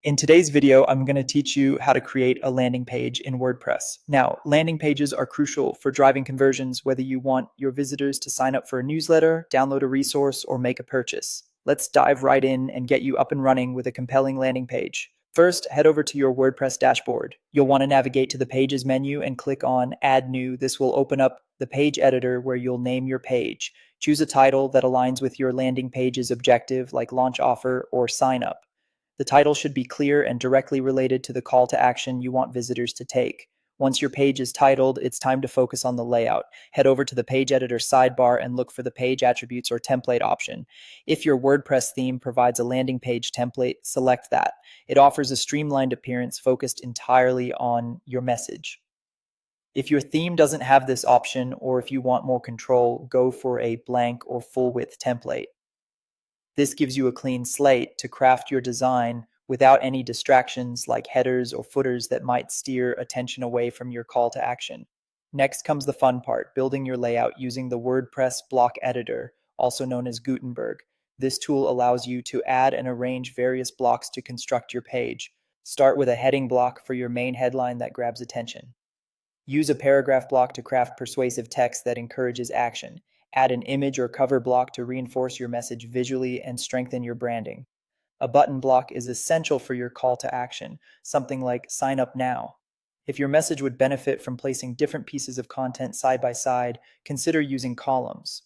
In today's video, I'm going to teach you how to create a landing page in WordPress. Now, landing pages are crucial for driving conversions, whether you want your visitors to sign up for a newsletter, download a resource, or make a purchase. Let's dive right in and get you up and running with a compelling landing page. First, head over to your WordPress dashboard. You'll want to navigate to the Pages menu and click on Add New. This will open up the page editor where you'll name your page. Choose a title that aligns with your landing page's objective, like Launch Offer or Sign Up. The title should be clear and directly related to the call to action you want visitors to take. Once your page is titled, it's time to focus on the layout. Head over to the page editor sidebar and look for the page attributes or template option. If your WordPress theme provides a landing page template, select that. It offers a streamlined appearance focused entirely on your message. If your theme doesn't have this option, or if you want more control, go for a blank or full width template. This gives you a clean slate to craft your design without any distractions like headers or footers that might steer attention away from your call to action. Next comes the fun part, building your layout using the WordPress block editor, also known as Gutenberg. This tool allows you to add and arrange various blocks to construct your page. Start with a heading block for your main headline that grabs attention. Use a paragraph block to craft persuasive text that encourages action. Add an image or cover block to reinforce your message visually and strengthen your branding. A button block is essential for your call to action, something like sign up now. If your message would benefit from placing different pieces of content side by side, consider using columns.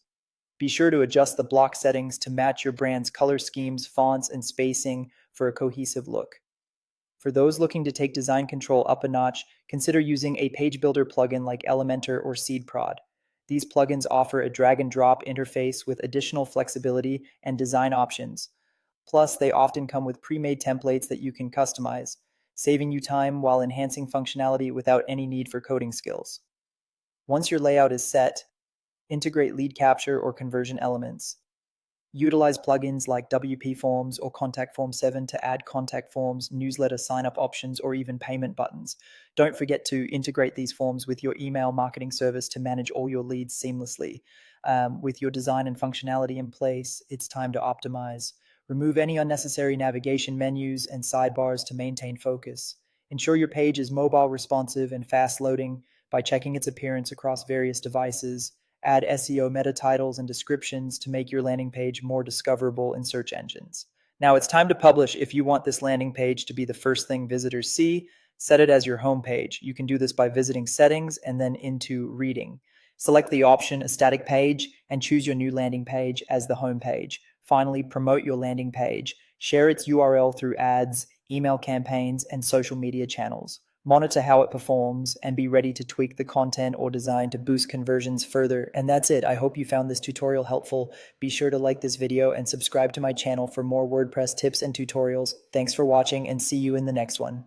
Be sure to adjust the block settings to match your brand's color schemes, fonts, and spacing for a cohesive look. For those looking to take design control up a notch, consider using a page builder plugin like Elementor or SeedProd. These plugins offer a drag and drop interface with additional flexibility and design options. Plus, they often come with pre-made templates that you can customize, saving you time while enhancing functionality without any need for coding skills. Once your layout is set, integrate lead capture or conversion elements. Utilize plugins like WP Forms or Contact Form 7 to add contact forms, newsletter sign-up options, or even payment buttons. Don't forget to integrate these forms with your email marketing service to manage all your leads seamlessly. With your design and functionality in place, it's time to optimize. Remove any unnecessary navigation menus and sidebars to maintain focus. Ensure your page is mobile responsive and fast loading by checking its appearance across various devices. Add SEO meta titles and descriptions to make your landing page more discoverable in search engines. Now it's time to publish. If you want this landing page to be the first thing visitors see, set it as your home page. You can do this by visiting settings and then into reading. Select the option, a static page, and choose your new landing page as the home page. Finally, promote your landing page. Share its URL through ads, email campaigns, and social media channels. Monitor how it performs, and be ready to tweak the content or design to boost conversions further. And that's it. I hope you found this tutorial helpful. Be sure to like this video and subscribe to my channel for more WordPress tips and tutorials. Thanks for watching, and see you in the next one.